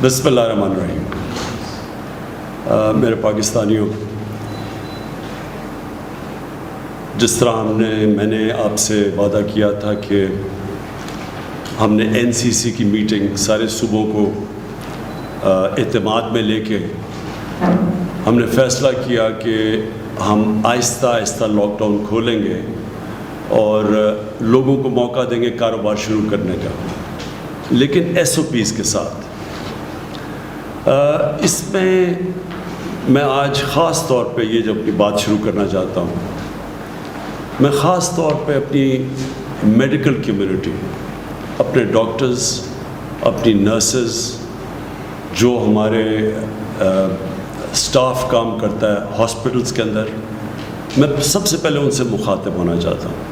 بسم اللہ الرحمن الرحیم. میرے پاکستانیوں، جس طرح میں نے آپ سے وعدہ کیا تھا کہ ہم نے NCC کی میٹنگ سارے صوبوں کو اعتماد میں لے کے ہم نے فیصلہ کیا کہ ہم آہستہ آہستہ لاک ڈاؤن کھولیں گے اور لوگوں کو موقع دیں گے کاروبار شروع کرنے کا، لیکن SOPs کے ساتھ. اس میں آج خاص طور پہ یہ جو اپنی بات شروع کرنا چاہتا ہوں، میں خاص طور پہ اپنی میڈیکل کمیونٹی، اپنے ڈاکٹرز، اپنی نرسز، جو ہمارے اسٹاف کام کرتا ہے ہاسپٹلس کے اندر، میں سب سے پہلے ان سے مخاطب ہونا چاہتا ہوں.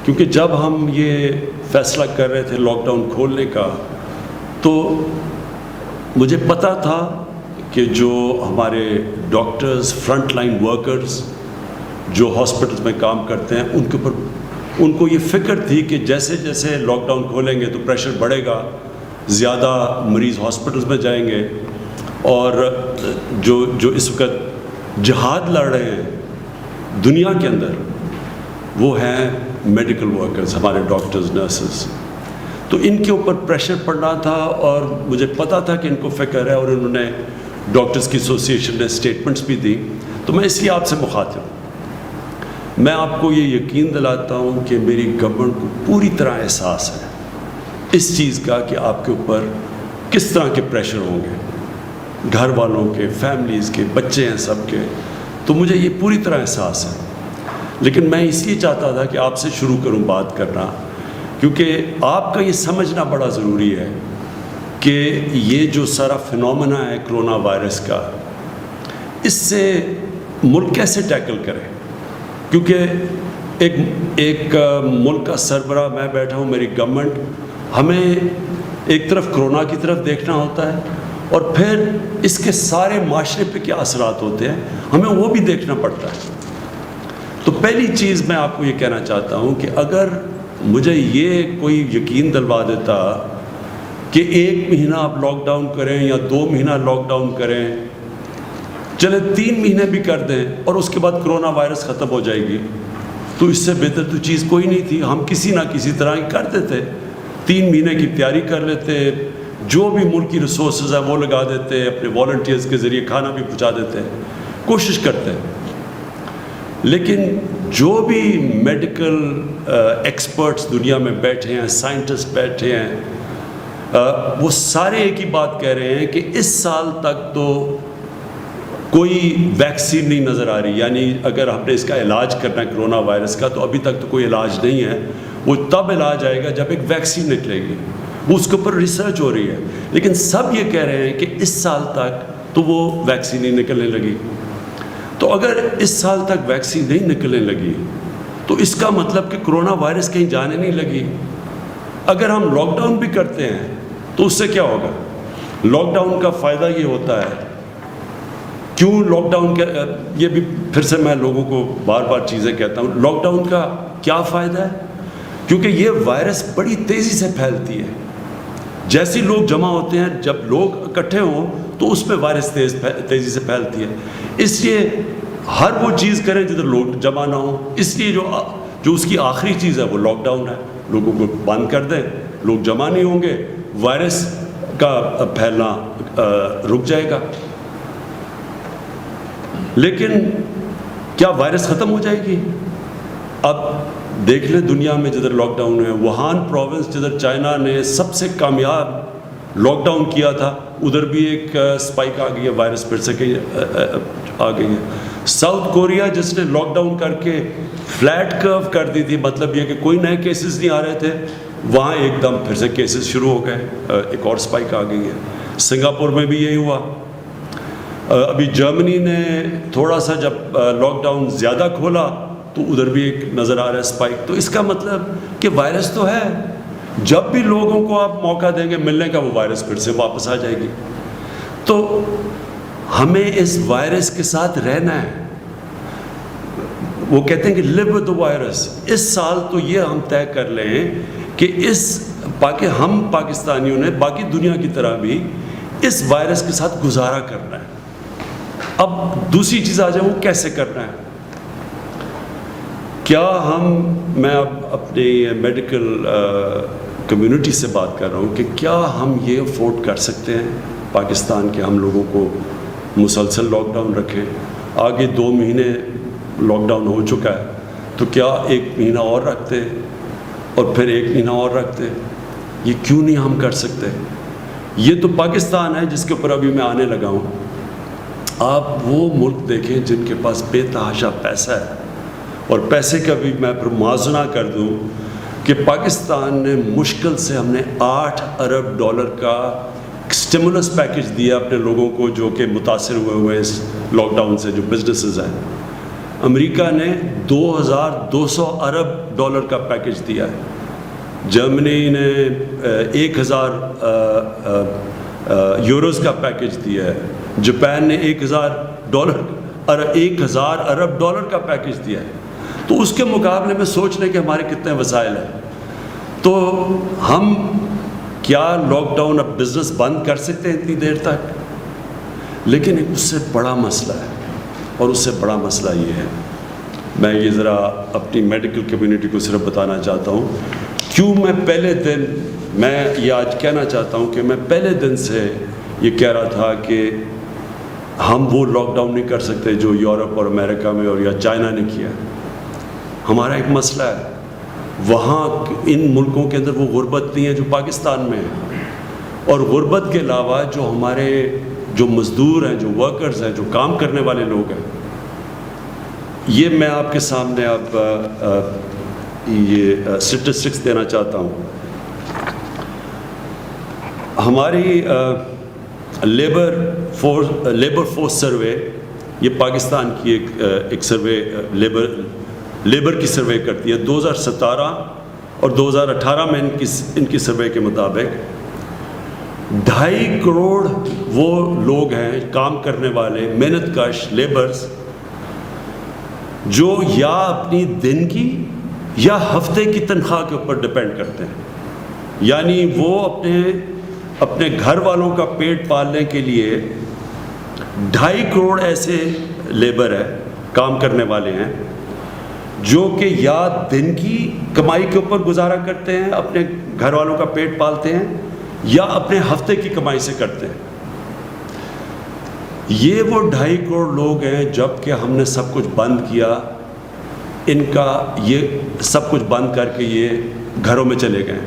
کیونکہ جب ہم یہ فیصلہ کر رہے تھے لاک ڈاؤن کھولنے کا، تو مجھے پتہ تھا کہ جو ہمارے ڈاکٹرز، فرنٹ لائن ورکرز جو ہاسپٹلس میں کام کرتے ہیں، ان کو یہ فکر تھی کہ جیسے جیسے لاک ڈاؤن کھولیں گے تو پریشر بڑھے گا، زیادہ مریض ہاسپٹلس میں جائیں گے، اور جو اس وقت جہاد لڑ رہے ہیں دنیا کے اندر، وہ ہیں میڈیکل ورکرز، ہمارے ڈاکٹرز، نرسز. تو ان کے اوپر پریشر پڑنا تھا، اور مجھے پتا تھا کہ ان کو فکر ہے، اور انہوں نے ڈاکٹرز کی ایسوسیشن نے اسٹیٹمنٹس بھی دی. تو میں اس لیے آپ سے مخاطب ہوں. میں آپ کو یہ یقین دلاتا ہوں کہ میری گورنمنٹ کو پوری طرح احساس ہے اس چیز کا کہ آپ کے اوپر کس طرح کے پریشر ہوں گے، گھر والوں کے، فیملیز کے، بچے ہیں سب کے. تو مجھے یہ پوری طرح احساس ہے، لیکن میں اس لیے چاہتا تھا کہ آپ سے شروع کروں بات کرنا، کیونکہ آپ کا یہ سمجھنا بڑا ضروری ہے کہ یہ جو سارا فنومنا ہے کرونا وائرس کا، اس سے ملک کیسے ٹیکل کرے. کیونکہ ایک ملک کا سربراہ میں بیٹھا ہوں، میری گورنمنٹ، ہمیں ایک طرف کرونا کی طرف دیکھنا ہوتا ہے، اور پھر اس کے سارے معاشرے پہ کیا اثرات ہوتے ہیں ہمیں وہ بھی دیکھنا پڑتا ہے. تو پہلی چیز میں آپ کو یہ کہنا چاہتا ہوں کہ اگر مجھے یہ کوئی یقین دلوا دیتا کہ 1 مہینہ آپ لاک ڈاؤن کریں یا 2 مہینہ لاک ڈاؤن کریں، چلے 3 مہینے بھی کر دیں، اور اس کے بعد کرونا وائرس ختم ہو جائے گی، تو اس سے بہتر تو چیز کوئی نہیں تھی. ہم کسی نہ کسی طرح ہی کرتے تھے، 3 مہینے کی تیاری کر لیتے، جو بھی ملک کی ریسورسز ہیں وہ لگا دیتے، اپنے والنٹیئرز کے ذریعے کھانا بھی پہنچا دیتے، کوشش کرتے. لیکن جو بھی میڈیکل ایکسپرٹس دنیا میں بیٹھے ہیں، سائنٹسٹ بیٹھے ہیں، وہ سارے ایک ہی بات کہہ رہے ہیں کہ اس سال تک تو کوئی ویکسین نہیں نظر آ رہی. یعنی اگر ہم نے اس کا علاج کرنا ہے کرونا وائرس کا، تو ابھی تک تو کوئی علاج نہیں ہے. وہ تب علاج آئے گا جب ایک ویکسین نکلے گی، وہ اس کے اوپر ریسرچ ہو رہی ہے. لیکن سب یہ کہہ رہے ہیں کہ اس سال تک تو وہ ویکسین نہیں نکلنے لگی. تو اگر اس سال تک ویکسین نہیں نکلنے لگی تو اس کا مطلب کہ کرونا وائرس کہیں جانے نہیں لگی. اگر ہم لاک ڈاؤن بھی کرتے ہیں تو اس سے کیا ہوگا؟ لاک ڈاؤن کا فائدہ یہ ہوتا ہے، کیوں لاک ڈاؤن کا، یہ بھی پھر سے میں لوگوں کو بار بار چیزیں کہتا ہوں، لاک ڈاؤن کا کیا فائدہ ہے؟ کیونکہ یہ وائرس بڑی تیزی سے پھیلتی ہے. جیسے لوگ جمع ہوتے ہیں، جب لوگ اکٹھے ہوں تو اس میں وائرس تیزی سے پھیلتی ہے. اس لیے ہر وہ چیز کریں جدھر لوگ جمع نہ ہوں. اس لیے جو اس کی آخری چیز ہے وہ لاک ڈاؤن ہے. لوگوں کو بند کر دیں، لوگ جمع نہیں ہوں گے، وائرس کا پھیلنا رک جائے گا. لیکن کیا وائرس ختم ہو جائے گی؟ اب دیکھ لیں دنیا میں جدھر لاک ڈاؤن ہے، ووہان پروونس جدھر چائنا نے سب سے کامیاب لاک ڈاؤن کیا تھا، ادھر بھی ایک سپائک آ گئی ہے، وائرس پھر سے آ گئی ہے. ساؤتھ کوریا جس نے لاک ڈاؤن کر کے فلیٹ کرو کر دی تھی، مطلب یہ کہ کوئی نئے کیسز نہیں آ رہے تھے، وہاں ایک دم پھر سے کیسز شروع ہو گئے، ایک اور سپائک آ گئی ہے. سنگاپور میں بھی یہی ہوا. ابھی جرمنی نے تھوڑا سا جب لاک ڈاؤن زیادہ کھولا تو ادھر بھی ایک نظر آ رہا ہے سپائک. تو اس کا مطلب کہ وائرس تو ہے، جب بھی لوگوں کو آپ موقع دیں گے ملنے کا، وہ وائرس پھر سے واپس آ جائے گی. تو ہمیں اس وائرس کے ساتھ رہنا ہے. وہ کہتے ہیں کہ live with the virus. اس سال تو یہ ہم طے کر لیں کہ ہم پاکستانیوں نے باقی دنیا کی طرح بھی اس وائرس کے ساتھ گزارا کرنا ہے. اب دوسری چیز آ جائے وہ کیسے کرنا ہے. کیا میں اب اپنی میڈیکل کمیونٹی سے بات کر رہا ہوں کہ کیا ہم یہ افورڈ کر سکتے ہیں پاکستان کے ہم لوگوں کو مسلسل لاک ڈاؤن رکھیں. آگے 2 مہینے لاک ڈاؤن ہو چکا ہے, تو کیا 1 مہینہ اور رکھتے اور پھر 1 مہینہ اور رکھتے؟ یہ کیوں نہیں ہم کر سکتے؟ یہ تو پاکستان ہے جس کے اوپر ابھی میں آنے لگا ہوں. آپ وہ ملک دیکھیں جن کے پاس بے تحاشا پیسہ ہے, اور پیسے کا بھی میں پھر موازنہ کر دوں کہ پاکستان نے مشکل سے ہم نے $8 ارب کا اسٹیمولس پیکج دیا اپنے لوگوں کو جو کہ متاثر ہوئے اس لاک ڈاؤن سے, جو بزنسز ہیں. امریکہ نے $2,200 ارب کا پیکج دیا ہے. جرمنی نے 1,000 یوروز کا پیکج دیا ہے. جاپان نے $1,000 ارب کا پیکج دیا ہے. تو اس کے مقابلے میں سوچ لیں کہ ہمارے کتنے وسائل ہیں. تو ہم کیا لاک ڈاؤن اب بزنس بند کر سکتے ہیں اتنی دیر تک؟ لیکن ایک اس سے بڑا مسئلہ ہے, اور اس سے بڑا مسئلہ یہ ہے, میں یہ ذرا اپنی میڈیکل کمیونٹی کو صرف بتانا چاہتا ہوں کیوں میں پہلے دن, میں یہ آج کہنا چاہتا ہوں کہ میں پہلے دن سے یہ کہہ رہا تھا کہ ہم وہ لاک ڈاؤن نہیں کر سکتے جو یورپ اور امریکہ میں اور یا چائنا نے کیا. ہمارا ایک مسئلہ ہے, وہاں ان ملکوں کے اندر وہ غربت نہیں ہے جو پاکستان میں ہے, اور غربت کے علاوہ جو ہمارے جو مزدور ہیں, جو ورکرز ہیں, جو کام کرنے والے لوگ ہیں, یہ میں آپ کے سامنے اب یہ اسٹیٹسٹکس دینا چاہتا ہوں. ہماری لیبر فورس سروے, یہ پاکستان کی ایک سروے لیبر کی سروے کرتی ہے. 2017 اور 2018 میں ان کی سروے کے مطابق 2.5 کروڑ وہ لوگ ہیں کام کرنے والے, محنت کش لیبرز, جو یا اپنی دن کی یا ہفتے کی تنخواہ کے اوپر ڈپینڈ کرتے ہیں. یعنی وہ اپنے گھر والوں کا پیٹ پالنے کے لیے 2.5 کروڑ ایسے لیبر ہیں, کام کرنے والے ہیں, جو کہ یا دن کی کمائی کے اوپر گزارا کرتے ہیں, اپنے گھر والوں کا پیٹ پالتے ہیں, یا اپنے ہفتے کی کمائی سے کرتے ہیں. یہ وہ 2.5 کروڑ لوگ ہیں. جب کہ ہم نے سب کچھ بند کیا, ان کا یہ سب کچھ بند کر کے یہ گھروں میں چلے گئے.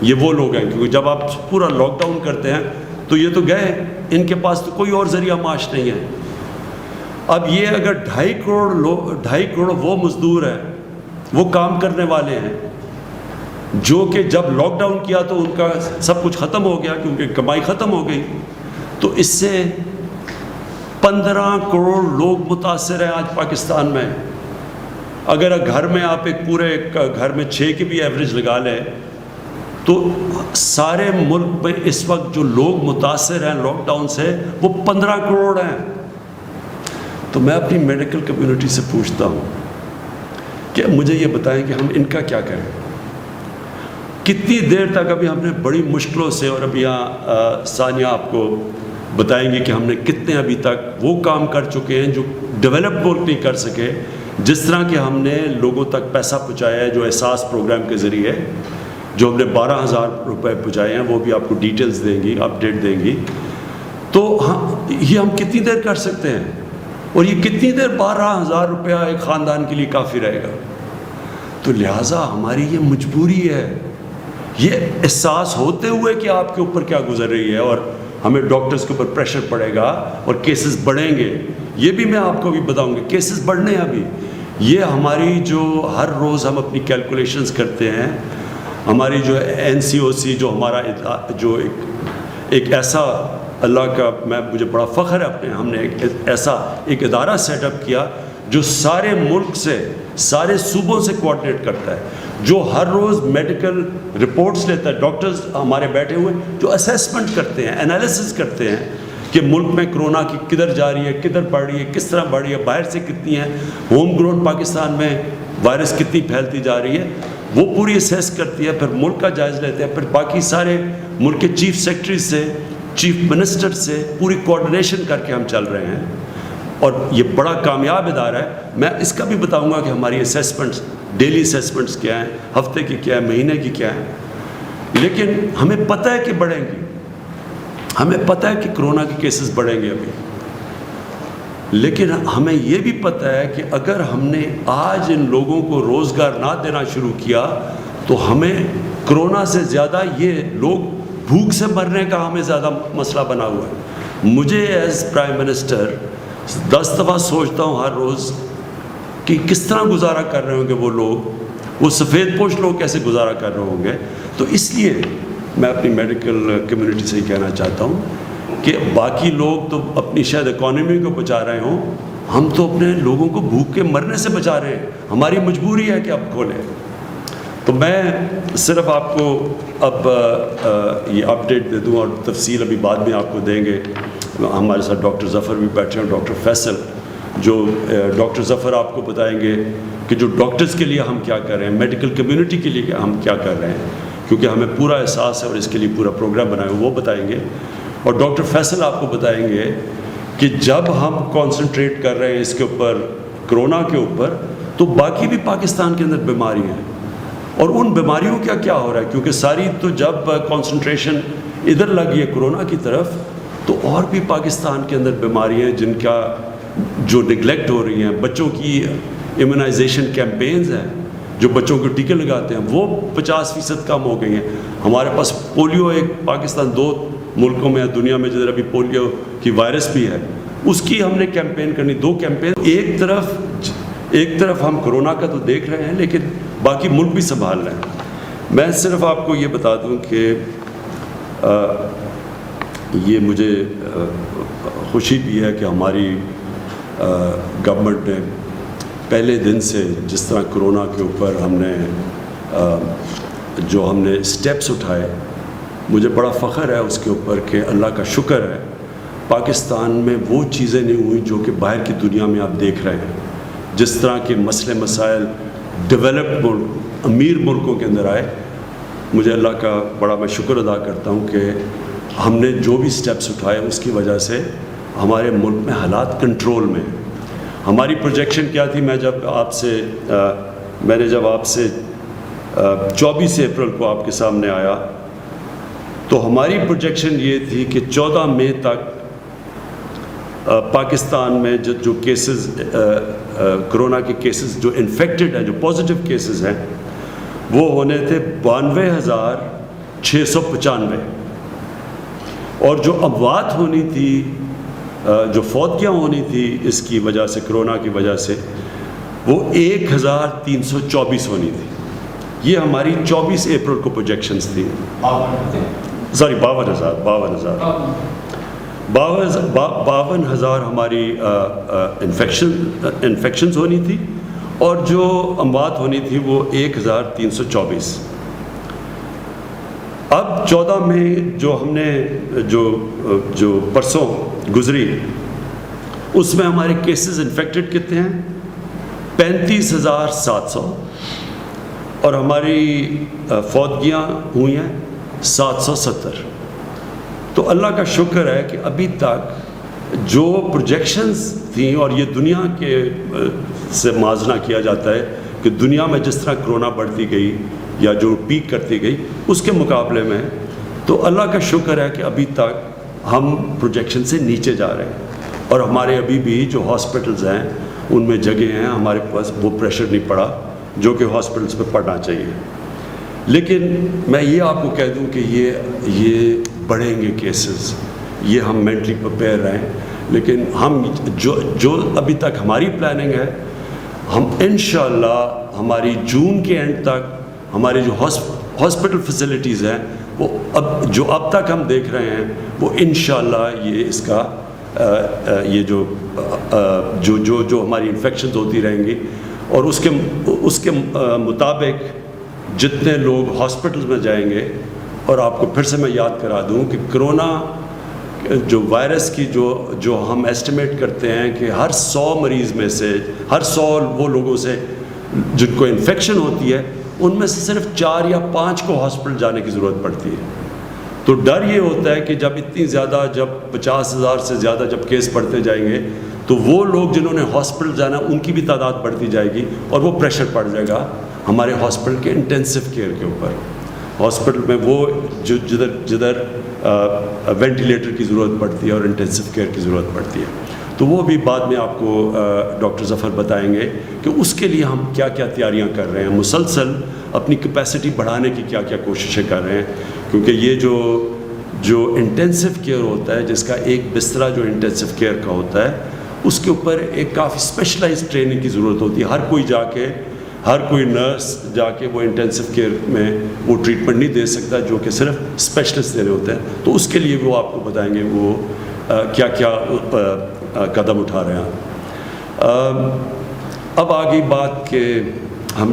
یہ وہ لوگ ہیں, کیونکہ جب آپ پورا لاک ڈاؤن کرتے ہیں تو یہ تو گئے, ان کے پاس تو کوئی اور ذریعہ معاش نہیں ہے. اب یہ اگر 2.5 کروڑ وہ مزدور ہیں, وہ کام کرنے والے ہیں, جو کہ جب لاک ڈاؤن کیا تو ان کا سب کچھ ختم ہو گیا کیونکہ کمائی ختم ہو گئی, تو اس سے 15 کروڑ لوگ متاثر ہیں آج پاکستان میں. اگر گھر میں آپ ایک پورے گھر میں 6 کی بھی ایوریج لگا لیں تو سارے ملک میں اس وقت جو لوگ متاثر ہیں لاک ڈاؤن سے وہ 15 کروڑ ہیں. تو میں اپنی میڈیکل کمیونٹی سے پوچھتا ہوں کہ مجھے یہ بتائیں کہ ہم ان کا کیا کریں. کتنی دیر تک ابھی ہم نے بڑی مشکلوں سے, اور ابھی یہاں ثانیہ آپ کو بتائیں گے کہ ہم نے کتنے ابھی تک وہ کام کر چکے ہیں جو ڈیولپ ملک نہیں کر سکے, جس طرح کہ ہم نے لوگوں تک پیسہ پہنچایا ہے جو احساس پروگرام کے ذریعے, جو ہم نے 12,000 روپے پہنچائے ہیں, وہ بھی آپ کو ڈیٹیلز دیں گی, اپڈیٹ دیں گی. تو یہ ہم کتنی دیر کر سکتے ہیں, اور یہ کتنی دیر 12,000 روپیہ ایک خاندان کے لیے کافی رہے گا. تو لہٰذا ہماری یہ مجبوری ہے, یہ احساس ہوتے ہوئے کہ آپ کے اوپر کیا گزر رہی ہے, اور ہمیں ڈاکٹرز کے اوپر پریشر پڑے گا اور کیسز بڑھیں گے. یہ بھی میں آپ کو بھی بتاؤں گا, کیسز بڑھنے ہیں ابھی. یہ ہماری جو ہر روز ہم اپنی کیلکولیشنز کرتے ہیں, ہماری جو NCOC جو ہمارا جو ایک ایسا, اللہ کا مجھے بڑا فخر ہے اپنے, ہم نے ایک ادارہ سیٹ اپ کیا جو سارے ملک سے, سارے صوبوں سے کوآرڈینیٹ کرتا ہے, جو ہر روز میڈیکل رپورٹس لیتا ہے. ڈاکٹرز ہمارے بیٹھے ہوئے جو اسیسمنٹ کرتے ہیں, انالیسس کرتے ہیں کہ ملک میں کرونا کی کدھر جا رہی ہے, کدھر بڑھ رہی ہے, کس طرح بڑھ رہی ہے, باہر سے کتنی ہے, ہوم گرون پاکستان میں وائرس کتنی پھیلتی جا رہی ہے, وہ پوری اسیس کرتی ہے. پھر ملک کا جائزہ لیتے ہیں, پھر باقی سارے ملک کے چیف سیکرٹری سے چیف منسٹر سے پوری کوآرڈینیشن کر کے ہم چل رہے ہیں، اور یہ بڑا کامیاب ادارہ ہے۔ میں اس کا بھی بتاؤں گا کہ ہماری اسیسمنٹس، ڈیلی اسیسمنٹس کیا ہیں، ہفتے کی کیا ہے، مہینے کی کیا ہے، لیکن ہمیں پتہ ہے کہ بڑھیں گی، ہمیں پتہ ہے کہ کرونا کے کیسز بڑھیں گے ابھی، لیکن ہمیں یہ بھی پتہ ہے کہ اگر ہم نے آج ان لوگوں کو روزگار نہ دینا شروع کیا تو ہمیں کرونا سے زیادہ یہ لوگ بھوک سے مرنے کا ہمیں زیادہ مسئلہ بنا ہوا ہے۔ مجھے ایز پرائم منسٹر 10 دفعہ سوچتا ہوں ہر روز کہ کس طرح گزارا کر رہے ہوں گے وہ لوگ، وہ سفید پوش لوگ کیسے گزارا کر رہے ہوں گے۔ تو اس لیے میں اپنی میڈیکل کمیونٹی سے یہ کہنا چاہتا ہوں کہ باقی لوگ تو اپنی شاید اکانومی کو بچا رہے ہوں، ہم تو اپنے لوگوں کو بھوک کے مرنے سے بچا رہے ہیں، ہماری مجبوری ہے کہ اب کھولیں۔ تو میں صرف آپ کو اب یہ اپڈیٹ دے دوں، اور تفصیل ابھی بعد میں آپ کو دیں گے۔ ہمارے ساتھ ڈاکٹر ظفر بھی بیٹھے ہیں، ڈاکٹر فیصل، جو ڈاکٹر ظفر آپ کو بتائیں گے کہ جو ڈاکٹرز کے لیے ہم کیا کر رہے ہیں، میڈیکل کمیونٹی کے لیے ہم کیا کر رہے ہیں، کیونکہ ہمیں پورا احساس ہے اور اس کے لیے پورا پروگرام بنائے وہ بتائیں گے۔ اور ڈاکٹر فیصل آپ کو بتائیں گے کہ جب ہم کانسنٹریٹ کر رہے ہیں اس کے اوپر، کرونا کے اوپر، تو باقی بھی پاکستان کے اندر بیماری ہیں، اور ان بیماریوں کا کیا ہو رہا ہے، کیونکہ ساری تو جب کانسنٹریشن ادھر لگی ہے کرونا کی طرف، تو اور بھی پاکستان کے اندر بیماری ہیں جن کا جو نگلیکٹ ہو رہی ہیں۔ بچوں کی امیونائزیشن کیمپینز ہیں، جو بچوں کو ٹیکے لگاتے ہیں، وہ 50% کم ہو گئی ہیں۔ ہمارے پاس پولیو، ایک پاکستان 2 ملکوں میں ہے دنیا میں جدھر ابھی پولیو کی وائرس بھی ہے، اس کی ہم نے کیمپین کرنی، 2 کیمپین۔ ایک طرف ہم کرونا کا تو دیکھ رہے ہیں، لیکن باقی ملک بھی سنبھال رہے ہیں۔ میں صرف آپ کو یہ بتا دوں کہ یہ مجھے خوشی بھی ہے کہ ہماری گورنمنٹ نے پہلے دن سے جس طرح کرونا کے اوپر ہم نے جو ہم نے اسٹیپس اٹھائے، مجھے بڑا فخر ہے اس کے اوپر کہ اللہ کا شکر ہے پاکستان میں وہ چیزیں نہیں ہوئیں جو کہ باہر کی دنیا میں آپ دیکھ رہے ہیں۔ جس طرح کے مسئلے مسائل ڈیولپڈ ملک، امیر ملکوں کے اندر آئے، مجھے اللہ کا بڑا میں شکر ادا کرتا ہوں کہ ہم نے جو بھی سٹیپس اٹھائے اس کی وجہ سے ہمارے ملک میں حالات کنٹرول میں ہیں۔ ہماری پروجیکشن کیا تھی، میں نے جب آپ سے 24 اپریل کو آپ کے سامنے آیا تو ہماری پروجیکشن یہ تھی کہ 14 مئی تک پاکستان میں جو کیسز، کرونا کے کیسز جو انفیکٹڈ ہیں، جو پازیٹیو کیسز ہیں، وہ ہونے تھے 92,695، اور جو اموات ہونی تھی، جو فوتیاں ہونی تھی اس کی وجہ سے، کرونا کی وجہ سے، وہ 1,324 ہونی تھی۔ یہ ہماری 24 اپریل کو پروجیکشنز تھی، 52,000 ہماری انفیکشنز ہونی تھی، اور جو اموات ہونی تھی وہ 1,324۔ اب 14 مئی جو ہم نے جو پرسوں گزری، اس میں ہمارے کیسز انفیکٹڈ کتنے ہیں؟ 35,700، اور ہماری فوتگیاں ہوئی ہیں 770۔ تو اللہ کا شکر ہے کہ ابھی تک جو پروجیکشنز تھیں، اور یہ دنیا کے سے موازنہ کیا جاتا ہے کہ دنیا میں جس طرح کرونا بڑھتی گئی یا جو پیک کرتی گئی اس کے مقابلے میں، تو اللہ کا شکر ہے کہ ابھی تک ہم پروجیکشن سے نیچے جا رہے ہیں، اور ہمارے ابھی بھی جو ہاسپٹلز ہیں ان میں جگہ ہیں، ہمارے پاس وہ پریشر نہیں پڑا جو کہ ہاسپٹلز پہ پڑنا چاہیے۔ لیکن میں یہ آپ کو کہہ دوں کہ یہ بڑھیں گے کیسز، یہ ہم مینٹلی پریپیئر رہیں، لیکن ہم جو ابھی تک ہماری پلاننگ ہے، ہم انشاءاللہ ہماری جون کے اینڈ تک ہماری جو ہاسپٹل فیسلٹیز ہیں، وہ اب تک ہم دیکھ رہے ہیں، وہ انشاءاللہ یہ اس کا یہ جو ہماری انفیکشنز ہوتی رہیں گی، اور اس کے مطابق جتنے لوگ ہاسپٹل میں جائیں گے۔ اور آپ کو پھر سے میں یاد کرا دوں کہ کرونا جو وائرس کی جو ہم ایسٹیمیٹ کرتے ہیں کہ ہر 100 مریض میں سے، ہر 100 وہ لوگوں سے جن کو انفیکشن ہوتی ہے، ان میں سے صرف 4 یا 5 کو ہاسپٹل جانے کی ضرورت پڑتی ہے۔ تو ڈر یہ ہوتا ہے کہ جب اتنی زیادہ، جب 50,000 سے زیادہ جب کیس بڑھتے جائیں گے تو وہ لوگ جنہوں نے ہاسپٹل جانا ان کی بھی تعداد بڑھتی جائے گی، اور وہ پریشر پڑ جائے گا ہمارے ہاسپٹل کے انٹینسو کیئر کے اوپر. ہاسپٹل میں وہ جدھر وینٹیلیٹر کی ضرورت پڑتی ہے اور انٹینسو کیئر کی ضرورت پڑتی ہے. تو وہ بھی بعد میں آپ کو ڈاکٹر ظفر بتائیں گے کہ اس کے لیے ہم کیا کیا تیاریاں کر رہے ہیں، مسلسل اپنی کیپیسٹی بڑھانے کی کیا کیا کوششیں کر رہے ہیں. کیونکہ یہ جو انٹینسو کیئر ہوتا ہے، جس کا ایک بسترا جو انٹینسو کیئر کا ہوتا ہے، اس کے اوپر ایک کافی اسپیشلائز ٹریننگ کی ضرورت ہوتی ہے. ہر کوئی نرس جا کے وہ انٹینسو کیئر میں وہ ٹریٹمنٹ نہیں دے سکتا جو کہ صرف اسپیشلسٹ دے رہے ہوتے ہیں. تو اس کے لیے وہ آپ کو بتائیں گے وہ کیا کیا قدم اٹھا رہے ہیں. اب آگئی بات کہ ہم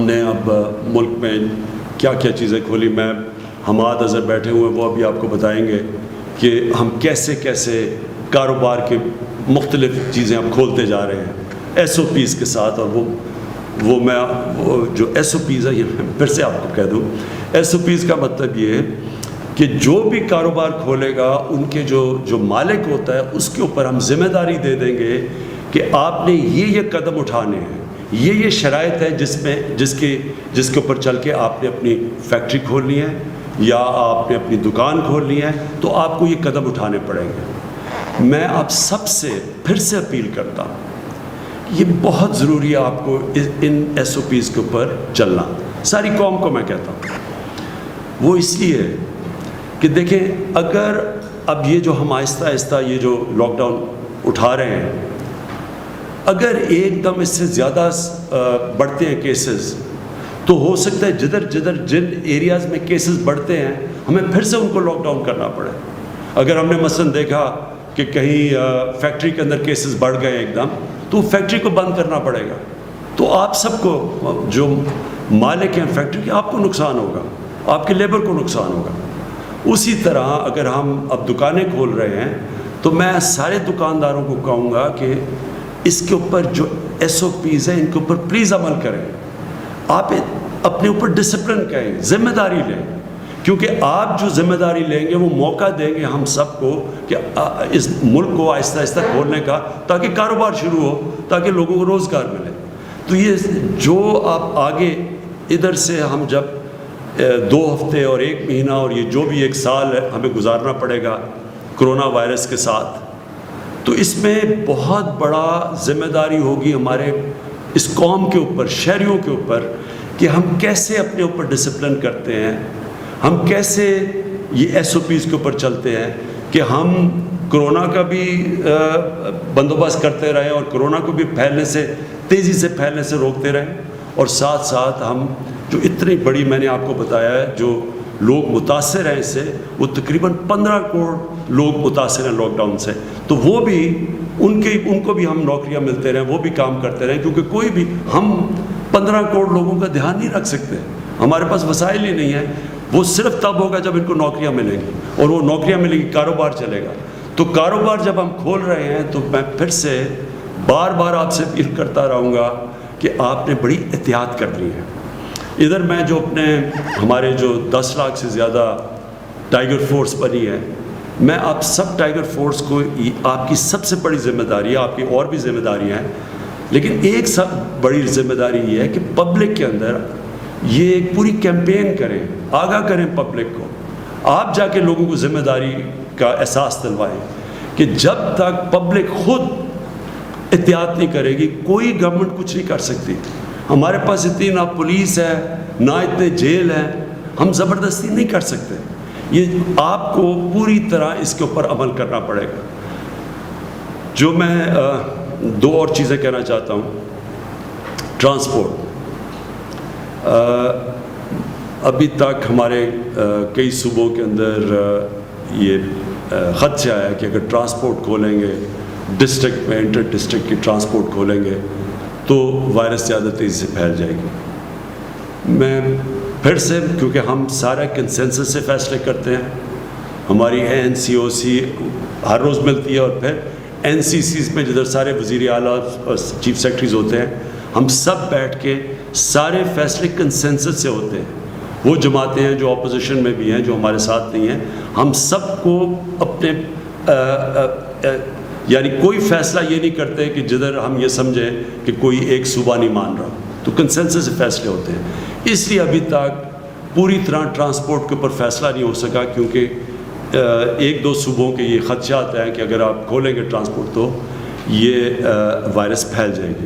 نے اب ملک میں کیا کیا چیزیں کھولی. میں حماد اظہر بیٹھے ہوئے وہ ابھی آپ کو بتائیں گے کہ ہم کیسے کیسے کاروبار کے مختلف چیزیں اب کھولتے جا رہے ہیں ایس او پیز کے ساتھ. اور وہ جو ایس او پیز ہے، یہ میں پھر سے آپ کو کہہ دوں، ایس او پیز کا مطلب یہ ہے کہ جو بھی کاروبار کھولے گا ان کے جو مالک ہوتا ہے اس کے اوپر ہم ذمہ داری دے دیں گے کہ آپ نے یہ قدم اٹھانے ہیں، یہ شرائط ہے جس کے اوپر چل کے آپ نے اپنی فیکٹری کھولنی ہے یا آپ نے اپنی دکان کھولنی ہے، تو آپ کو یہ قدم اٹھانے پڑیں گے. میں آپ سب سے پھر سے اپیل کرتا ہوں، یہ بہت ضروری ہے آپ کو ان ایس او پیز کے اوپر چلنا. ساری قوم کو میں کہتا ہوں، وہ اس لیے کہ دیکھیں، اگر اب یہ جو ہم آہستہ آہستہ یہ جو لاک ڈاؤن اٹھا رہے ہیں، اگر ایک دم اس سے زیادہ بڑھتے ہیں کیسز، تو ہو سکتا ہے جن ایریاز میں کیسز بڑھتے ہیں ہمیں پھر سے ان کو لاک ڈاؤن کرنا پڑے. اگر ہم نے مثلاً دیکھا کہ کہیں فیکٹری کے اندر کیسز بڑھ گئے ایک دم، تو فیکٹری کو بند کرنا پڑے گا. تو آپ سب کو، جو مالک ہیں فیکٹری کے، آپ کو نقصان ہوگا، آپ کے لیبر کو نقصان ہوگا. اسی طرح اگر ہم اب دکانیں کھول رہے ہیں تو میں سارے دکانداروں کو کہوں گا کہ اس کے اوپر جو ایس او پیز ہیں ان کے اوپر پلیز عمل کریں. آپ اپنے اوپر ڈسپلن کریں، ذمہ داری لیں، کیونکہ آپ جو ذمہ داری لیں گے وہ موقع دیں گے ہم سب کو کہ اس ملک کو آہستہ آہستہ کھولنے کا، تاکہ کاروبار شروع ہو، تاکہ لوگوں کو روزگار ملے. تو یہ جو آپ آگے ادھر سے ہم جب 2 ہفتے اور 1 مہینہ اور یہ جو بھی 1 سال ہمیں گزارنا پڑے گا کرونا وائرس کے ساتھ، تو اس میں بہت بڑا ذمہ داری ہوگی ہمارے اس قوم کے اوپر، شہریوں کے اوپر، کہ ہم کیسے اپنے اوپر ڈسپلن کرتے ہیں، ہم کیسے یہ ایس او پیز کے اوپر چلتے ہیں کہ ہم کرونا کا بھی بندوبست کرتے رہیں اور کرونا کو بھی تیزی سے پھیلنے سے روکتے رہیں، اور ساتھ ساتھ ہم جو اتنی بڑی، میں نے آپ کو بتایا ہے، جو لوگ متاثر ہیں اس سے، وہ تقریباً 15 کروڑ لوگ متاثر ہیں لاک ڈاؤن سے. تو وہ بھی ان کو بھی ہم نوکریاں ملتے رہیں، وہ بھی کام کرتے رہیں، کیونکہ کوئی بھی ہم 15 کروڑ لوگوں کا دھیان نہیں رکھ سکتے، ہمارے پاس وسائل ہی نہیں ہیں. وہ صرف تب ہوگا جب ان کو نوکریاں ملیں گی، اور وہ نوکریاں ملیں گی، کاروبار چلے گا. تو کاروبار جب ہم کھول رہے ہیں تو میں پھر سے بار بار آپ سے اپیل کرتا رہوں گا کہ آپ نے بڑی احتیاط کرنی ہے. ادھر میں جو ہمارے جو 10 لاکھ سے زیادہ ٹائیگر فورس بنی ہے، میں آپ سب ٹائیگر فورس کو، آپ کی سب سے بڑی ذمہ داری ہے، آپ کی اور بھی ذمہ داریاں ہیں، لیکن ایک سب بڑی ذمہ داری یہ ہے کہ پبلک کے اندر یہ ایک پوری کیمپین کریں، آگاہ کریں پبلک کو. آپ جا کے لوگوں کو ذمہ داری کا احساس دلوائیں کہ جب تک پبلک خود احتیاط نہیں کرے گی، کوئی گورنمنٹ کچھ نہیں کر سکتی. ہمارے پاس اتنی نہ پولیس ہے، نہ اتنے جیل ہیں، ہم زبردستی نہیں کر سکتے. یہ آپ کو پوری طرح اس کے اوپر عمل کرنا پڑے گا. جو میں 2 اور چیزیں کہنا چاہتا ہوں. ٹرانسپورٹ، ابھی تک ہمارے کئی صوبوں کے اندر یہ خدشہ آیا کہ اگر ٹرانسپورٹ کھولیں گے، ڈسٹرکٹ میں انٹر ڈسٹرکٹ کی ٹرانسپورٹ کھولیں گے تو وائرس زیادہ تیزی سے پھیل جائے گی. میں پھر سے، کیونکہ ہم سارا کنسنسس سے فیصلے کرتے ہیں، ہماری NCOC ہر روز ملتی ہے، اور پھر NCCs میں جدھر سارے وزیر اعلیٰ اور چیف سیکرٹریز ہوتے ہیں، ہم سب بیٹھ کے سارے فیصلے کنسنسس سے ہوتے ہیں. وہ جماعتیں ہیں جو اپوزیشن میں بھی ہیں, جو ہمارے ساتھ نہیں ہیں, ہم سب کو اپنے یعنی کوئی فیصلہ یہ نہیں کرتے کہ جدھر ہم یہ سمجھیں کہ کوئی ایک صوبہ نہیں مان رہا, تو کنسنسس سے فیصلے ہوتے ہیں. اس لیے ابھی تک پوری طرح ٹرانسپورٹ کے اوپر فیصلہ نہیں ہو سکا, کیونکہ ایک دو صوبوں کے یہ خدشات ہیں کہ اگر آپ کھولیں گے ٹرانسپورٹ تو یہ وائرس پھیل جائے گی.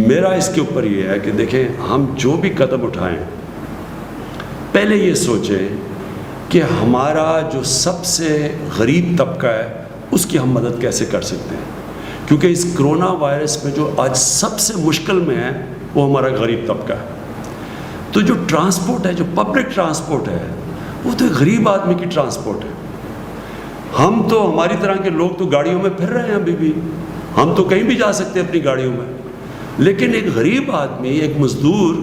میرا اس کے اوپر یہ ہے کہ دیکھیں, ہم جو بھی قدم اٹھائیں پہلے یہ سوچیں کہ ہمارا جو سب سے غریب طبقہ ہے اس کی ہم مدد کیسے کر سکتے ہیں, کیونکہ اس کرونا وائرس میں جو آج سب سے مشکل میں ہے وہ ہمارا غریب طبقہ ہے. تو جو ٹرانسپورٹ ہے, جو پبلک ٹرانسپورٹ ہے, وہ تو ایک غریب آدمی کی ٹرانسپورٹ ہے. ہم تو ہماری طرح کے لوگ تو گاڑیوں میں پھر رہے ہیں ابھی بھی, ہم تو کہیں بھی جا سکتے ہیں اپنی گاڑیوں میں, لیکن ایک غریب آدمی, ایک مزدور,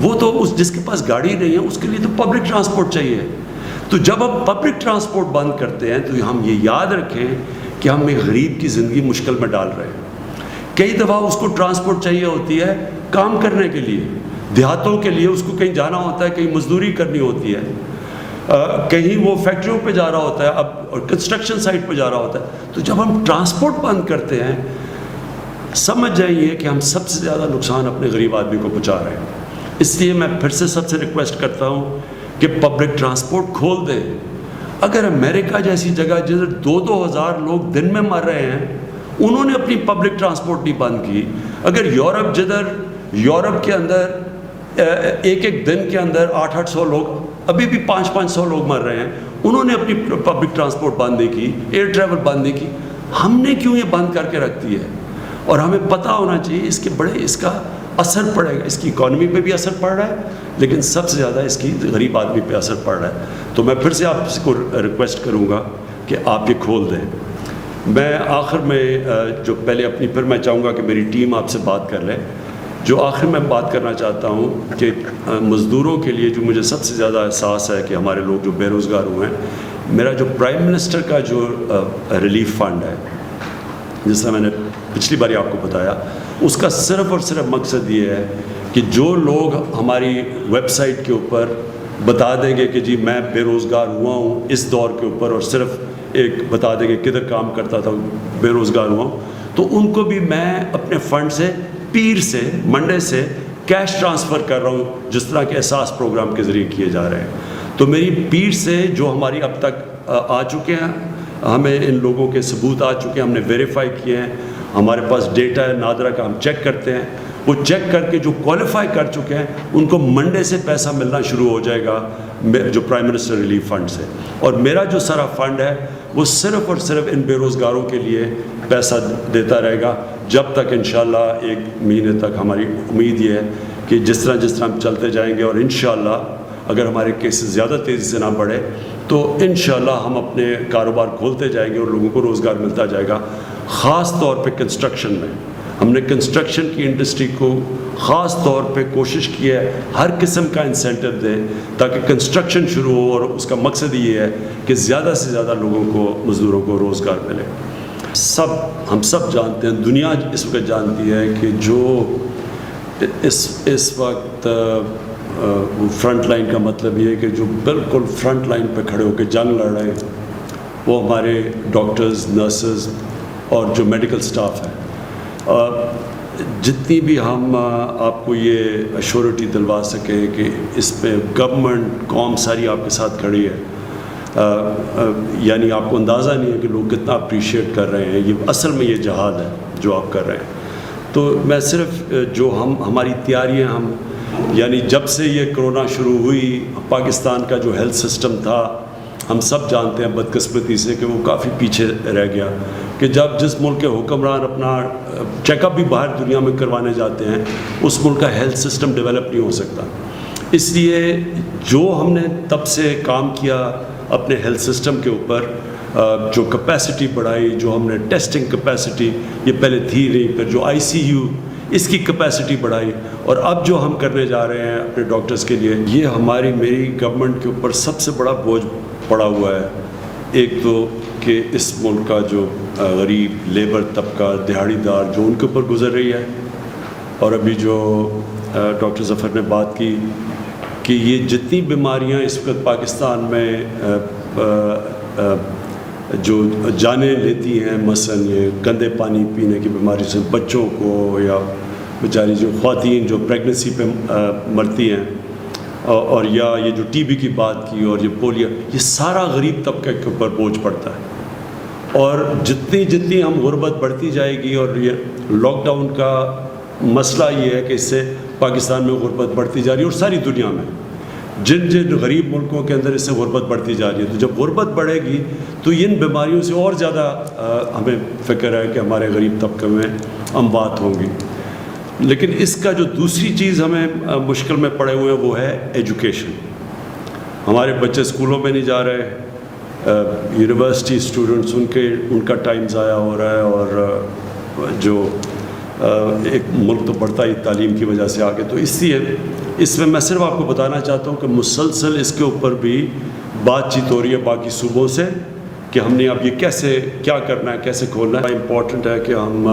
وہ تو جس کے پاس گاڑی نہیں ہے اس کے لیے تو پبلک ٹرانسپورٹ چاہیے. تو جب ہم پبلک ٹرانسپورٹ بند کرتے ہیں تو ہم یہ یاد رکھیں کہ ہم ایک غریب کی زندگی مشکل میں ڈال رہے ہیں. کئی دفعہ اس کو ٹرانسپورٹ چاہیے ہوتی ہے کام کرنے کے لیے, دیہاتوں کے لیے اس کو کہیں جانا ہوتا ہے, کہیں مزدوری کرنی ہوتی ہے, کہیں وہ فیکٹریوں پہ جا رہا ہوتا ہے, اب کنسٹرکشن سائٹ پہ جا رہا ہوتا ہے. تو جب ہم ٹرانسپورٹ بند کرتے ہیں سمجھ جائیے کہ ہم سب سے زیادہ نقصان اپنے غریب آدمی کو پہنچا رہے ہیں. اس لیے میں پھر سے سب سے ریکویسٹ کرتا ہوں کہ پبلک ٹرانسپورٹ کھول دیں. اگر امریکہ جیسی جگہ جدھر 2,000 لوگ دن میں مر رہے ہیں انہوں نے اپنی پبلک ٹرانسپورٹ نہیں بند کی, اگر یورپ جدھر یورپ کے اندر ایک دن کے اندر 800 لوگ, ابھی بھی 500 لوگ مر رہے ہیں, انہوں نے اپنی پبلک ٹرانسپورٹ بند نہیں کی, ایئر ٹریول بند نہیں کی, ہم نے کیوں یہ بند کر کے رکھ دی ہے؟ اور ہمیں پتہ ہونا چاہیے اس کا اثر پڑے گا, اس کی اکانومی پہ بھی اثر پڑ رہا ہے, لیکن سب سے زیادہ اس کی غریب آدمی پہ اثر پڑ رہا ہے. تو میں پھر سے آپ کو ریکویسٹ کروں گا کہ آپ یہ کھول دیں. میں آخر میں جو پہلے اپنی, پھر میں چاہوں گا کہ میری ٹیم آپ سے بات کر لے. جو آخر میں بات کرنا چاہتا ہوں کہ مزدوروں کے لیے جو مجھے سب سے زیادہ احساس ہے کہ ہمارے لوگ جو بے روزگار ہوئے ہیں, میرا جو پرائم منسٹر کا جو ریلیف فنڈ ہے, جس طرح میں نے پچھلی باری آپ کو بتایا, اس کا صرف اور صرف مقصد یہ ہے کہ جو لوگ ہماری ویب سائٹ کے اوپر بتا دیں گے کہ جی میں بے روزگار ہوا ہوں اس دور کے اوپر, اور صرف ایک بتا دیں گے کدھر کام کرتا تھا, بے روزگار ہوا ہوں, تو ان کو بھی میں اپنے فنڈ سے پیر سے منڈے سے کیش ٹرانسفر کر رہا ہوں, جس طرح کے احساس پروگرام کے ذریعے کیے جا رہے ہیں. تو میری پیر سے جو ہماری اب تک آ چکے ہیں, ہمیں ان لوگوں کے ثبوت آ چکے ہیں, ہم نے ویریفائی کیے ہیں, ہمارے پاس ڈیٹا ہے نادرا کا, ہم چیک کرتے ہیں, وہ چیک کر کے جو کوالیفائی کر چکے ہیں ان کو منڈے سے پیسہ ملنا شروع ہو جائے گا جو پرائم منسٹر ریلیف فنڈ سے. اور میرا جو سارا فنڈ ہے وہ صرف اور صرف ان بے روزگاروں کے لیے پیسہ دیتا رہے گا جب تک انشاءاللہ 1 مہینے تک. ہماری امید یہ ہے کہ جس طرح ہم چلتے جائیں گے, اور انشاءاللہ اگر ہمارے کیسز زیادہ تیزی سے نہ بڑھے تو انشاءاللہ ہم اپنے کاروبار کھولتے جائیں گے اور لوگوں کو روزگار ملتا جائے گا. خاص طور پہ کنسٹرکشن میں ہم نے کنسٹرکشن کی انڈسٹری کو خاص طور پہ کوشش کی ہے ہر قسم کا انسینٹو دیں تاکہ کنسٹرکشن شروع ہو, اور اس کا مقصد یہ ہے کہ زیادہ سے زیادہ لوگوں کو, مزدوروں کو روزگار ملے. ہم سب جانتے ہیں, دنیا اس وقت جانتی ہے کہ جو اس وقت فرنٹ لائن کا مطلب یہ ہے کہ جو بالکل فرنٹ لائن پہ کھڑے ہو کے جنگ لڑ رہے ہیں وہ ہمارے ڈاکٹرز, نرسز اور جو میڈیکل سٹاف ہے. جتنی بھی ہم آپ کو یہ ایشورٹی دلوا سکیں کہ اس پہ گورنمنٹ قوم ساری آپ کے ساتھ کھڑی ہے, یعنی آپ کو اندازہ نہیں ہے کہ لوگ کتنا اپریشیٹ کر رہے ہیں. یہ اصل میں یہ جہاد ہے جو آپ کر رہے ہیں. تو میں صرف جو ہماری تیاریاں یعنی جب سے یہ کرونا شروع ہوئی, پاکستان کا جو ہیلتھ سسٹم تھا ہم سب جانتے ہیں بدقسمتی سے کہ وہ کافی پیچھے رہ گیا, کہ جب جس ملک کے حکمران اپنا چیک اپ بھی باہر دنیا میں کروانے جاتے ہیں اس ملک کا ہیلتھ سسٹم ڈیولپ نہیں ہو سکتا. اس لیے جو ہم نے تب سے کام کیا اپنے ہیلتھ سسٹم کے اوپر, جو کیپیسٹی بڑھائی, جو ہم نے ٹیسٹنگ کیپیسٹی یہ پہلے تھی نہیں, پھر جو ICU اس کی کیپیسٹی بڑھائی, اور اب جو ہم کرنے جا رہے ہیں اپنے ڈاکٹرز کے لیے, یہ میری گورنمنٹ کے اوپر سب سے بڑا بوجھ پڑا ہوا ہے. ایک تو کہ اس ملک کا جو غریب لیبر طبقہ, دہاڑی دار, جو ان کے اوپر گزر رہی ہے, اور ابھی جو ڈاکٹر ظفر نے بات کی کہ یہ جتنی بیماریاں اس وقت پاکستان میں جو جانیں لیتی ہیں، مثلاً یہ گندے پانی پینے کی بیماری سے بچوں کو، یا بیچاری جو خواتین جو پریگننسی پہ مرتی ہیں، اور یا یہ جو ٹی بی کی بات کی، اور یہ پولیو، یہ سارا غریب طبقے کے اوپر بوجھ پڑتا ہے۔ اور جتنی ہم غربت بڑھتی جائے گی، اور یہ لاک ڈاؤن کا مسئلہ یہ ہے کہ اس سے پاکستان میں غربت بڑھتی جا رہی ہے، اور ساری دنیا میں جن غریب ملکوں کے اندر اس سے غربت بڑھتی جا رہی ہے۔ تو جب غربت بڑھے گی تو ان بیماریوں سے اور زیادہ ہمیں فکر ہے کہ ہمارے غریب طبقے میں اموات ہوں گی۔ لیکن اس کا جو دوسری چیز ہمیں مشکل میں پڑے ہوئے ہیں وہ ہے ایجوکیشن۔ ہمارے بچے اسکولوں میں نہیں جا رہے، یونیورسٹی اسٹوڈنٹس ان کا ٹائم ضائع ہو رہا ہے، اور جو ایک ملک تو بڑھتا ہی تعلیم کی وجہ سے آگے۔ تو اس میں صرف آپ کو بتانا چاہتا ہوں کہ مسلسل اس کے اوپر بھی بات چیت ہو رہی ہے باقی صوبوں سے کہ ہم نے اب یہ کیا کرنا ہے، کیسے کھولنا ہے۔ امپورٹنٹ ہے کہ ہم،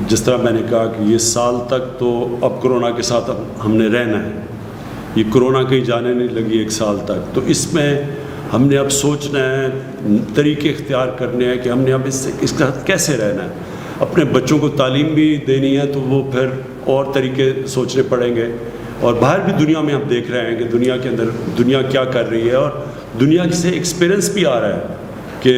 جس طرح میں نے کہا کہ یہ سال تک تو اب کرونا کے ساتھ ہم نے رہنا ہے، یہ کرونا کہیں جانے نہیں لگی ایک سال تک۔ تو اس میں ہم نے اب سوچنا ہے، طریقے اختیار کرنے ہیں کہ ہم نے اب اس کے ساتھ کیسے رہنا ہے۔ اپنے بچوں کو تعلیم بھی دینی ہے تو وہ پھر اور طریقے سوچنے پڑیں گے، اور باہر بھی دنیا میں ہم دیکھ رہے ہیں کہ دنیا کے اندر دنیا کیا کر رہی ہے، اور دنیا سے ایکسپیرئنس بھی آ رہا ہے کہ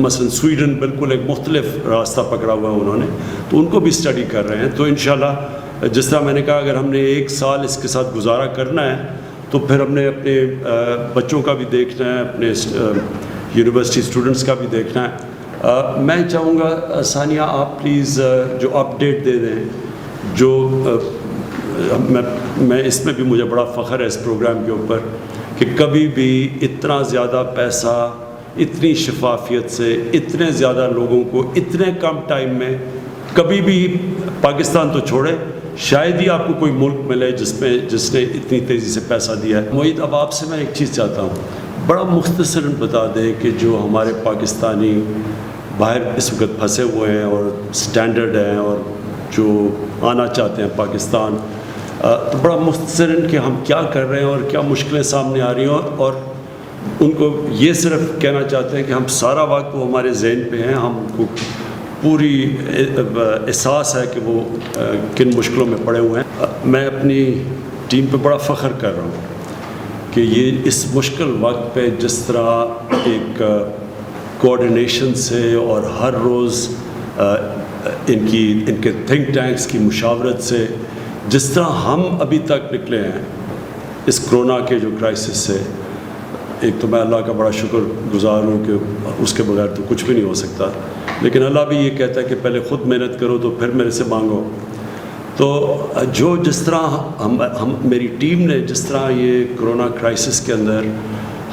مثلا سویڈن بالکل ایک مختلف راستہ پکڑا ہوا ہے انہوں نے، تو ان کو بھی اسٹڈی کر رہے ہیں۔ تو انشاءاللہ جس طرح میں نے کہا اگر ہم نے ایک سال اس کے ساتھ گزارا کرنا ہے تو پھر ہم نے اپنے بچوں کا بھی دیکھنا ہے، اپنے یونیورسٹی اسٹوڈنٹس کا بھی دیکھنا ہے۔ میں چاہوں گا ثانیہ آپ پلیز جو اپڈیٹ دے دیں، جو میں اس میں بھی مجھے بڑا فخر ہے اس پروگرام کے اوپر کہ کبھی بھی اتنا زیادہ پیسہ، اتنی شفافیت سے، اتنے زیادہ لوگوں کو اتنے کم ٹائم میں کبھی بھی، پاکستان تو چھوڑے شاید ہی آپ کو کوئی ملک ملے جس نے اتنی تیزی سے پیسہ دیا ہے۔ معید اب آپ سے میں ایک چیز چاہتا ہوں، بڑا مختصراً بتا دیں کہ جو ہمارے پاکستانی باہر اس وقت پھنسے ہوئے ہیں اور سٹینڈرڈ ہیں اور جو آنا چاہتے ہیں پاکستان، تو بڑا مختصراً کہ ہم کیا کر رہے ہیں اور کیا مشکلیں سامنے آ رہی ہیں، اور ان کو یہ صرف کہنا چاہتے ہیں کہ ہم سارا وقت وہ ہمارے ذہن پہ ہیں، ہم کو پوری احساس ہے کہ وہ کن مشکلوں میں پڑے ہوئے ہیں۔ میں اپنی ٹیم پہ بڑا فخر کر رہا ہوں کہ یہ اس مشکل وقت پہ جس طرح ایک کوآرڈینیشن سے اور ہر روز ان کے تھنک ٹینکس کی مشاورت سے جس طرح ہم ابھی تک نکلے ہیں اس کرونا کے جو کرائسس سے، ایک تو میں اللہ کا بڑا شکر گزار ہوں کہ اس کے بغیر تو کچھ بھی نہیں ہو سکتا، لیکن اللہ بھی یہ کہتا ہے کہ پہلے خود محنت کرو تو پھر میرے سے مانگو۔ تو جس طرح میری ٹیم نے جس طرح یہ کرونا کرائسس کے اندر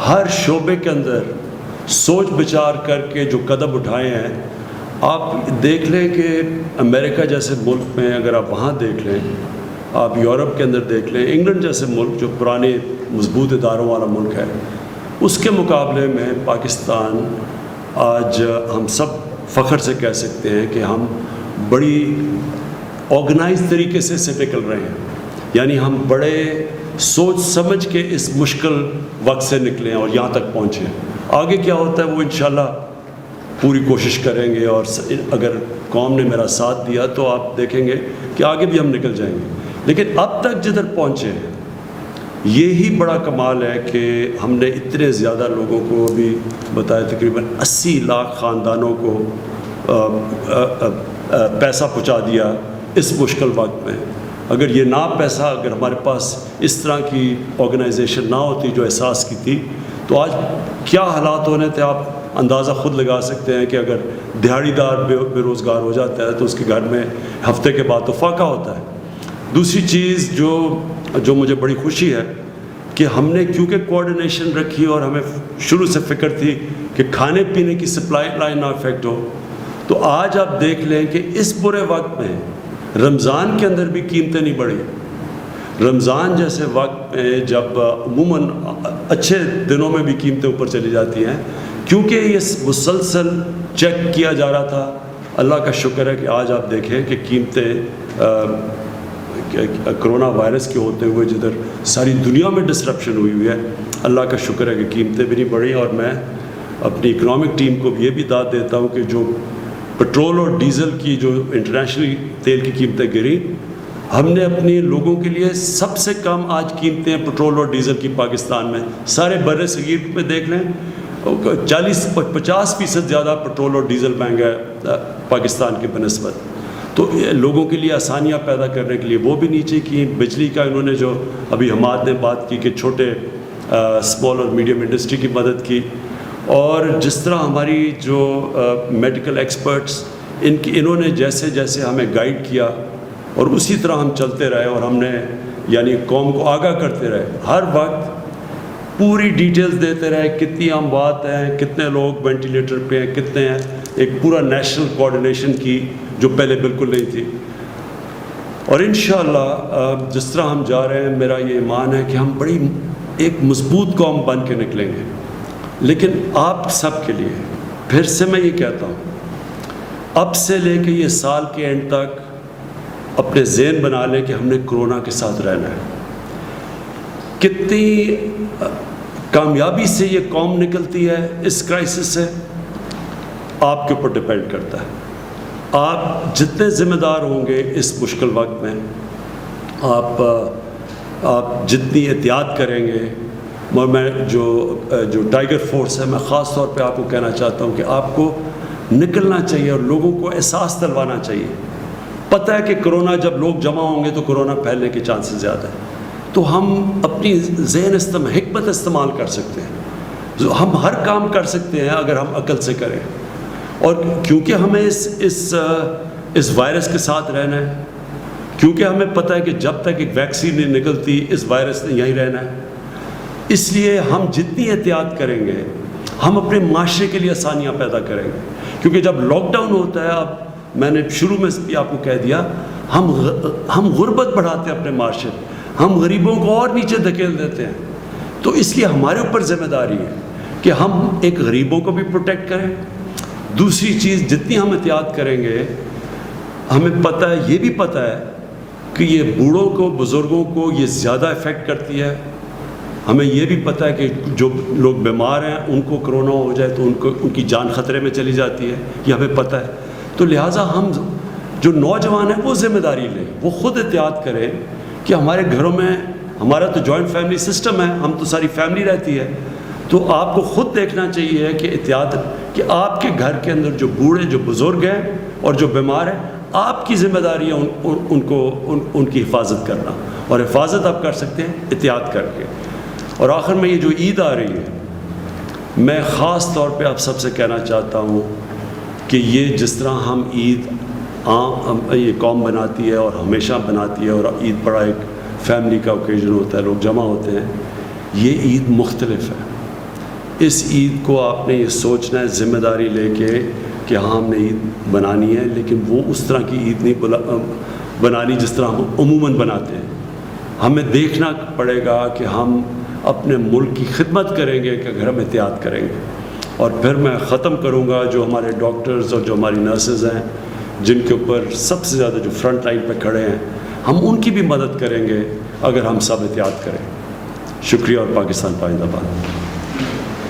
ہر شعبے کے اندر سوچ بچار کر کے جو قدم اٹھائے ہیں، آپ دیکھ لیں کہ امریکہ جیسے ملک میں اگر آپ وہاں دیکھ لیں، آپ یورپ کے اندر دیکھ لیں، انگلینڈ جیسے ملک جو پرانے مضبوط اداروں والا ملک ہے، اس کے مقابلے میں پاکستان آج ہم سب فخر سے کہہ سکتے ہیں کہ ہم بڑی آرگنائز طریقے سے اسے نکل رہے ہیں، یعنی ہم بڑے سوچ سمجھ کے اس مشکل وقت سے نکلے ہیں اور یہاں تک پہنچے ہیں۔ آگے کیا ہوتا ہے وہ انشاءاللہ پوری کوشش کریں گے، اور اگر قوم نے میرا ساتھ دیا تو آپ دیکھیں گے کہ آگے بھی ہم نکل جائیں گے۔ لیکن اب تک جدھر پہنچے ہیں یہی بڑا کمال ہے کہ ہم نے اتنے زیادہ لوگوں کو بھی بتایا، تقریباً 80 لاکھ خاندانوں کو پیسہ پہنچا دیا اس مشکل وقت میں۔ اگر یہ پیسہ اگر ہمارے پاس اس طرح کی آرگنائزیشن نہ ہوتی جو احساس کی تھی تو آج کیا حالات ہونے تھے آپ اندازہ خود لگا سکتے ہیں کہ اگر دیہڑی دار بے روزگار ہو جاتا ہے تو اس کے گھر میں ہفتے کے بعد تو فاقہ ہوتا ہے۔ دوسری چیز جو مجھے بڑی خوشی ہے کہ ہم نے کیونکہ کوآرڈینیشن رکھی اور ہمیں شروع سے فکر تھی کہ کھانے پینے کی سپلائی لائن نہ افیکٹ ہو، تو آج آپ دیکھ لیں کہ اس برے وقت میں رمضان کے اندر بھی قیمتیں نہیں بڑھی۔ رمضان جیسے وقت میں جب عموماً اچھے دنوں میں بھی قیمتیں اوپر چلی جاتی ہیں، کیونکہ یہ مسلسل چیک کیا جا رہا تھا۔ اللہ کا شکر ہے کہ آج آپ دیکھیں کہ قیمتیں کرونا وائرس کے ہوتے ہوئے جدھر ساری دنیا میں ڈسرپشن ہوئی ہے، اللہ کا شکر ہے کہ قیمتیں بھی نہیں بڑھی. اور میں اپنی اکنامک ٹیم کو یہ بھی داد دیتا ہوں کہ جو پٹرول اور ڈیزل کی جو انٹرنیشنلی تیل کی قیمتیں گریں، ہم نے اپنے لوگوں کے لیے سب سے کم آج قیمتیں پٹرول اور ڈیزل کی پاکستان میں. سارے بر صغیر میں دیکھ لیں 40-50% زیادہ پٹرول اور ڈیزل مہنگا ہے پاکستان کے بنسبت. تو لوگوں کے لیے آسانیاں پیدا کرنے کے لیے وہ بھی نیچے کی. بجلی کا انہوں نے جو ابھی حماد نے بات کی کہ چھوٹے اسمال اور میڈیم انڈسٹری کی مدد کی، اور جس طرح ہماری جو میڈیکل ایکسپرٹس انہوں نے جیسے جیسے ہمیں گائیڈ کیا اور اسی طرح ہم چلتے رہے، اور ہم نے یعنی قوم کو آگاہ کرتے رہے، ہر وقت پوری ڈیٹیلز دیتے رہے، کتنی اموات ہیں، کتنے لوگ وینٹیلیٹر پہ ہیں، کتنے ہیں. ایک پورا نیشنل کوآرڈینیشن کی جو پہلے بالکل نہیں تھی. اور انشاءاللہ جس طرح ہم جا رہے ہیں، میرا یہ ایمان ہے کہ ہم بڑی ایک مضبوط قوم بن کے نکلیں گے. لیکن آپ سب کے لیے پھر سے میں یہ کہتا ہوں، اب سے لے کے یہ سال کے اینڈ تک اپنے ذہن بنا لیں کہ ہم نے کرونا کے ساتھ رہنا ہے. کتنی کامیابی سے یہ قوم نکلتی ہے اس کرائسس سے، آپ کے اوپر ڈپینڈ کرتا ہے. آپ جتنے ذمہ دار ہوں گے اس مشکل وقت میں، آپ جتنی احتیاط کریں گے. اور میں جو ٹائیگر فورس ہے، میں خاص طور پہ آپ کو کہنا چاہتا ہوں کہ آپ کو نکلنا چاہیے اور لوگوں کو احساس دلوانا چاہیے. پتہ ہے کہ کرونا جب لوگ جمع ہوں گے تو کرونا پھیلنے کے چانسز زیادہ ہیں. تو ہم اپنی ذہن حکمت استعمال کر سکتے ہیں. ہم ہر کام کر سکتے ہیں اگر ہم عقل سے کریں. اور کیونکہ ہمیں اس وائرس کے ساتھ رہنا ہے، کیونکہ ہمیں پتہ ہے کہ جب تک ایک ویکسین نہیں نکلتی اس وائرس نے یہیں رہنا ہے، اس لیے ہم جتنی احتیاط کریں گے ہم اپنے معاشرے کے لیے آسانیاں پیدا کریں گے. کیونکہ جب لاک ڈاؤن ہوتا ہے، اب میں نے شروع میں بھی آپ کو کہہ دیا، ہم غربت بڑھاتے ہیں اپنے معاشرے، ہم غریبوں کو اور نیچے دھکیل دیتے ہیں. تو اس لیے ہمارے اوپر ذمہ داری ہے کہ ہم ایک غریبوں کو بھی پروٹیکٹ کریں. دوسری چیز، جتنی ہم احتیاط کریں گے، ہمیں پتہ ہے، یہ بھی پتہ ہے کہ یہ بوڑھوں کو، بزرگوں کو یہ زیادہ افیکٹ کرتی ہے. ہمیں یہ بھی پتہ ہے کہ جو لوگ بیمار ہیں ان کو کرونا ہو جائے تو ان کی جان خطرے میں چلی جاتی ہے، یہ ہمیں پتہ ہے. تو لہٰذا ہم جو نوجوان ہیں وہ ذمہ داری لیں، وہ خود احتیاط کریں کہ ہمارے گھروں میں، ہمارا تو جوائنٹ فیملی سسٹم ہے، ہم تو ساری فیملی رہتی ہے. تو آپ کو خود دیکھنا چاہیے کہ احتیاط، کہ آپ کے گھر کے اندر جو بوڑھے، جو بزرگ ہیں اور جو بیمار ہیں، آپ کی ذمہ داری ہے ان کی حفاظت کرنا. اور حفاظت آپ کر سکتے ہیں احتیاط کر کے. اور آخر میں یہ جو عید آ رہی ہے، میں خاص طور پہ آپ سب سے کہنا چاہتا ہوں کہ یہ جس طرح ہم عید یہ قوم بناتی ہے اور ہمیشہ بناتی ہے، اور عید بڑا ایک فیملی کا اوکیزن ہوتا ہے، لوگ جمع ہوتے ہیں، یہ عید مختلف ہے. اس عید کو آپ نے یہ سوچنا ہے ذمہ داری لے کے کہ ہاں ہم نے عید بنانی ہے، لیکن وہ اس طرح کی عید نہیں بنانی جس طرح ہم عموماً بناتے ہیں. ہمیں دیکھنا پڑے گا کہ ہم اپنے ملک کی خدمت کریں گے کہ اگر ہم احتیاط کریں گے. اور پھر میں ختم کروں گا، جو ہمارے ڈاکٹرز اور جو ہماری نرسز ہیں جن کے اوپر سب سے زیادہ جو فرنٹ لائن پہ کھڑے ہیں، ہم ان کی بھی مدد کریں گے اگر ہم سب احتیاط کریں. شکریہ اور پاکستان پائندہ باد.